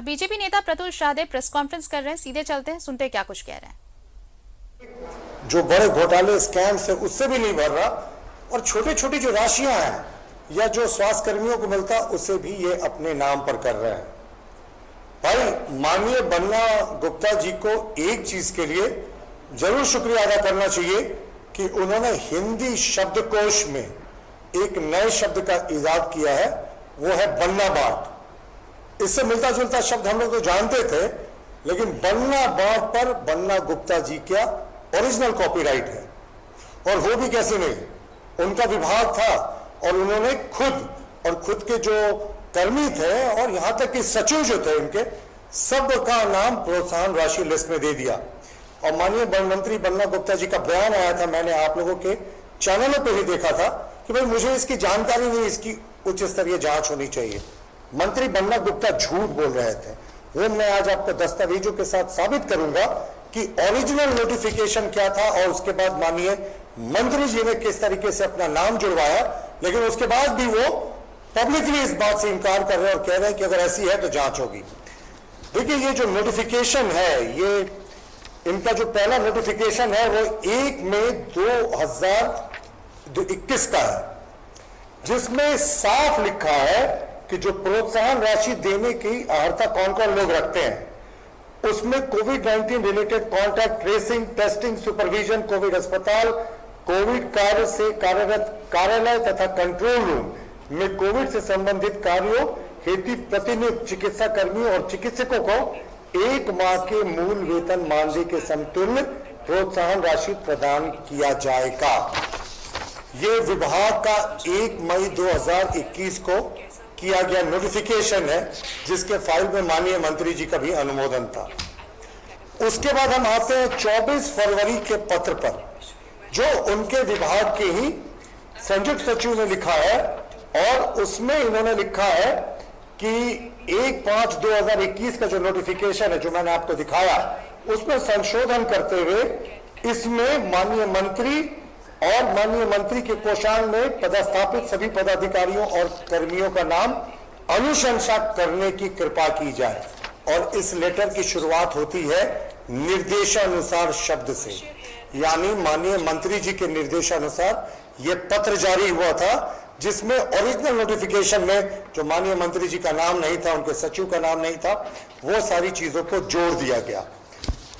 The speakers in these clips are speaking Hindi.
बीजेपी नेता प्रतुल शाहदेव प्रेस कॉन्फ्रेंस कर रहे हैं, सीधे चलते हैं, सुनते क्या कुछ कह रहे हैं। जो बड़े घोटाले स्कैम्स है उससे भी नहीं भर रहा, और छोटी छोटी जो राशियां हैं या जो स्वास्थ्य कर्मियों को मिलता उसे भी ये अपने नाम पर कर रहे हैं। भाई माननीय बन्ना गुप्ता जी को एक चीज के लिए जरूर शुक्रिया अदा करना चाहिए कि उन्होंने हिंदी शब्दकोश में एक नए शब्द का इजाद किया है, वो है बन्ना बाट। इससे मिलता जुलता शब्द हम लोग तो जानते थे, लेकिन बन्ना बाट पर बन्ना गुप्ता जी का ओरिजिनल कॉपीराइट है, और वो भी कैसे नहीं, उनका विभाग था और उन्होंने खुद के जो कर्मी थे और यहां तक कि सचिव जो थे उनके सब का नाम प्रोत्साहन राशि लिस्ट में दे दिया। और माननीय वन मंत्री बन्ना गुप्ता जी का बयान आया था, मैंने आप लोगों के चैनलों पे ही देखा था कि भाई मुझे इसकी जानकारी नहीं, इसकी उच्च स्तरीय जांच होनी चाहिए। मंत्री बन्ना गुप्ता झूठ बोल रहे थे, वो मैं आज आपको दस्तावेजों के साथ साबित करूंगा कि ओरिजिनल नोटिफिकेशन क्या था और उसके बाद माननीय मंत्री जी ने किस तरीके से अपना नाम जुड़वाया, लेकिन उसके बाद भी वो पब्लिकली इस बात से इनकार कर रहे हैं और कह रहे हैं कि अगर ऐसी है तो जांच होगी। देखिए ये जो नोटिफिकेशन है, ये इनका जो पहला नोटिफिकेशन है वो 1 मई 2021 का है, जिसमें साफ लिखा है कि जो प्रोत्साहन राशि देने की अर्हता कौन कौन लोग रखते हैं। उसमें कोविड-19 related contact tracing, testing, supervision, Covid अस्पताल, कोविड कार्य से कार्यरत कार्यालय तथा कंट्रोल रूम में कोविड से संबंधित कार्यों हेतु प्रतिनियुक्त चिकित्सा कर्मियों और चिकित्सकों को 1 माह के मूल वेतन मानदेय के समतुल्य प्रोत्साहन राशि प्रदान किया जाएगा। ये विभाग का 1 मई 2021 को किया गया नोटिफिकेशन है, जिसके फाइल में माननीय मंत्री जी का भी अनुमोदन था। उसके बाद हम आते हैं 24 फरवरी के पत्र पर, जो उनके विभाग के ही संयुक्त सचिव ने लिखा है, और उसमें इन्होंने लिखा है कि 1/5/2021 का जो नोटिफिकेशन है जो मैंने आपको दिखाया, उसमें संशोधन करते हुए इसमें माननीय मंत्री और माननीय मंत्री के कोषांग में पदस्थापित सभी पदाधिकारियों और कर्मियों का नाम अनुशंसा करने की कृपा की जाए। और इस लेटर की शुरुआत होती है निर्देशानुसार शब्द से, यानी माननीय मंत्री जी के निर्देशानुसार यह पत्र जारी हुआ था, जिसमें ओरिजिनल नोटिफिकेशन में जो माननीय मंत्री जी का नाम नहीं था, उनके सचिव का नाम नहीं था, वो सारी चीजों को जोड़ दिया गया।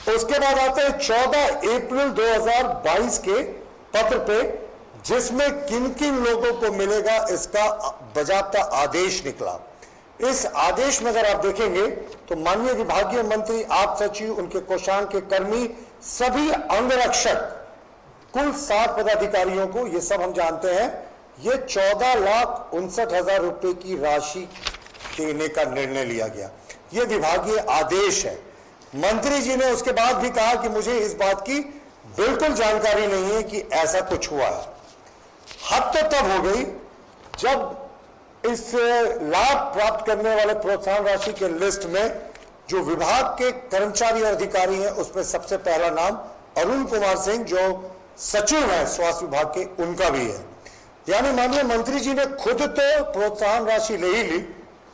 उसके बाद आते हैं 14 अप्रैल 2022 के पत्र पे, जिसमें किन किन लोगों को मिलेगा इसका बाकायदा आदेश निकला। इस आदेश में अगर आप देखेंगे तो माननीय विभागीय मंत्री, आप सचिव, उनके कोषांग के कर्मी, सभी अंगरक्षक, कुल 60 पदाधिकारियों को, ये सब हम जानते हैं, ये 14,59,000 रुपए की राशि देने का निर्णय लिया गया। ये विभागीय आदेश है। मंत्री जी ने उसके बाद भी कहा कि मुझे इस बात की बिल्कुल जानकारी नहीं है कि ऐसा कुछ हुआ है। हद तो तब हो गई जब इस लाभ प्राप्त करने वाले प्रोत्साहन राशि के लिस्ट में जो विभाग के कर्मचारी और अधिकारी हैं, उसमें सबसे पहला नाम अरुण कुमार सिंह, जो सचिव हैं स्वास्थ्य विभाग के, उनका भी है। यानी माननीय मंत्री जी ने खुद तो प्रोत्साहन राशि ले ही ली,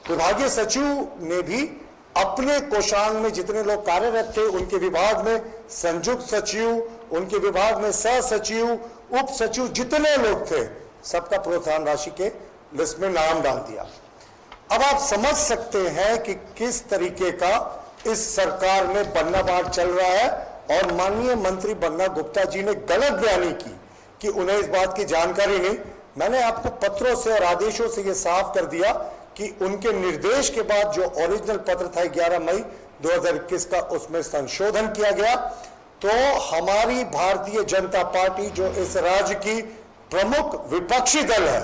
विभागीय सचिव ने भी अपने कोषांग में जितने लोग कार्यरत थे, उनके विभाग में संयुक्त सचिव, उनके विभाग में सह सचिव, उप सचिव, जितने लोग थे, सबका प्रोत्साहन राशि के लिस्ट में नाम डाल दिया। अब आप समझ सकते हैं कि किस तरीके का इस सरकार में बन्ना बाट चल रहा है, और माननीय मंत्री बन्ना गुप्ता जी ने गलत बयानी की कि उन्हें इस बात की जानकारी नहीं। मैंने आपको पत्रों से और आदेशों से यह साफ कर दिया कि उनके निर्देश के बाद जो ओरिजिनल पत्र था 11 मई 2021 का, उसमें संशोधन किया गया। तो हमारी भारतीय जनता पार्टी, जो इस राज्य की प्रमुख विपक्षी दल है,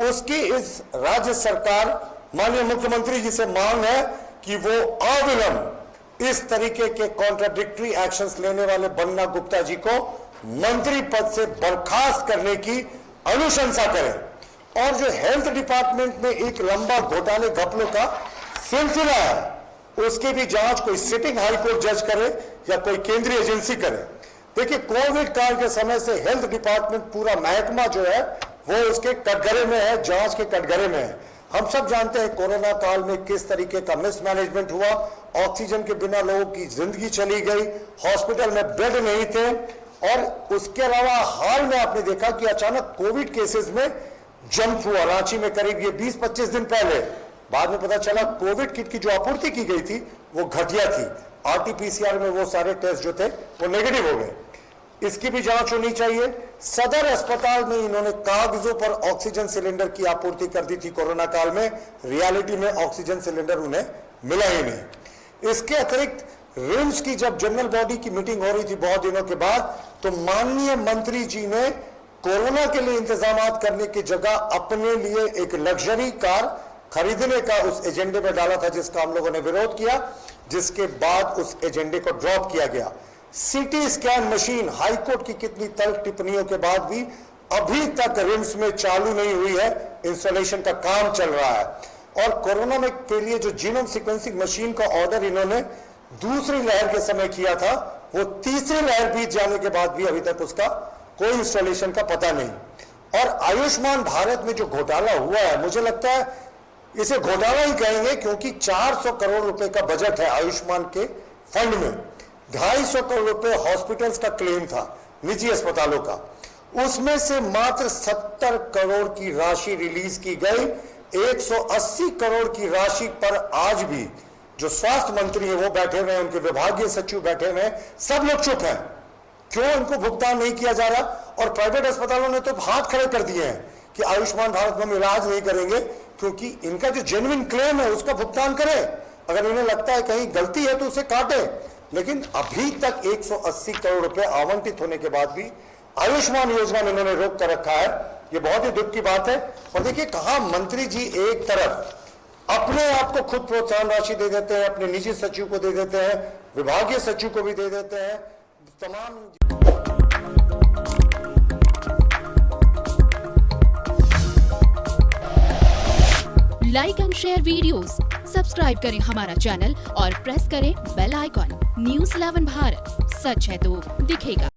उसकी इस राज्य सरकार, माननीय मुख्यमंत्री जी से मांग है कि वो अविलंब इस तरीके के कॉन्ट्राडिक्टरी एक्शंस लेने वाले बन्ना गुप्ता जी को मंत्री पद से बर्खास्त करने की अनुशंसा करें। और जो हेल्थ डिपार्टमेंट में एक लंबा घोटाले घपलों का सिलसिला है, उसकी भी जांच कोई सिटिंग हाईकोर्ट जज करे या कोई केंद्रीय एजेंसी करे। देखिए, कोविड काल के समय से हेल्थ डिपार्टमेंट पूरा महकमा जो है वो उसके कटघरे में है, जांच के कटघरे में है। हम सब जानते हैं कोरोना काल में किस तरीके का मिसमैनेजमेंट हुआ, ऑक्सीजन के बिना लोगों की जिंदगी चली गई, हॉस्पिटल में बेड नहीं थे, और उसके अलावा हाल में आपने देखा कि अचानक कोविड केसेस में जंप हुआ। रांची में करीब ये 20-25 दिन पहले बाद में पता चला कोविड किट की जो आपूर्ति की गई थी वो घटिया थी। आरटीपीसीआर में वो सारे टेस्ट जो थे वो नेगेटिव हो गए। इसकी भी जांच होनी चाहिए। सदर अस्पताल में इन्होंने कागजों पर ऑक्सीजन सिलेंडर की आपूर्ति कर दी थी कोरोना काल में, रियलिटी में ऑक्सीजन सिलेंडर उन्हें मिला ही नहीं। इसके अतिरिक्त रिम्स की जब जनरल बॉडी की मीटिंग हो रही थी बहुत दिनों के बाद, तो माननीय मंत्री जी ने कोरोना के लिए इंतजाम करने की जगह अपने लिए एक लग्जरी कार खरीदने का उस एजेंडे में डाला था, जिसका हम लोगों ने विरोध किया, जिसके बाद उस एजेंडे को ड्रॉप किया गया। सीटी स्कैन मशीन हाईकोर्ट की कितनी तल्ख टिप्पणियों के बाद भी अभी तक रिम्स में चालू नहीं हुई है, इंस्टॉलेशन का काम चल रहा है। और कोरोना में के लिए जो जीनोम सीक्वेंसिंग मशीन का ऑर्डर इन्होंने दूसरी लहर के समय किया था, वो तीसरी लहर बीत जाने के बाद भी अभी तक उसका कोई इंस्टॉलेशन का पता नहीं। और आयुष्मान भारत में जो घोटाला हुआ है, मुझे लगता है इसे घोटाला ही कहेंगे, क्योंकि 400 करोड़ रुपए का बजट है आयुष्मान के फंड में। 250 करोड़ रुपए हॉस्पिटल्स का क्लेम था, निजी अस्पतालों का, उसमें से मात्र 70 करोड़ की राशि रिलीज की गई। 180 करोड़ की राशि पर आज भी जो स्वास्थ्य मंत्री है वो बैठे हुए हैं, उनके विभागीय सचिव बैठे हुए हैं, सब लोग चुप हैं। क्यों इनको भुगतान नहीं किया जा रहा? और प्राइवेट अस्पतालों ने तो हाथ खड़े कर दिए हैं कि आयुष्मान भारत में हम इलाज नहीं करेंगे, क्योंकि इनका जो जेन्युइन क्लेम है उसका भुगतान करें। अगर इन्हें लगता है कहीं गलती है तो उसे काटे। लेकिन अभी तक 180 करोड़ रुपए आवंटित होने के बाद भी आयुष्मान योजना में इन्होंने रोक कर रखा है। ये बहुत ही दुख की बात है। और देखिए, कहा मंत्री जी एक तरफ अपने आप को खुद प्रोत्साहन राशि दे देते हैं, अपने निजी सचिव को दे देते हैं, विभागीय सचिव को भी दे देते हैं, तमाम like and share videos, subscribe करें हमारा चैनल और प्रेस करें बेल आइकॉन। न्यूज़ 11 भारत, सच है तो दिखेगा।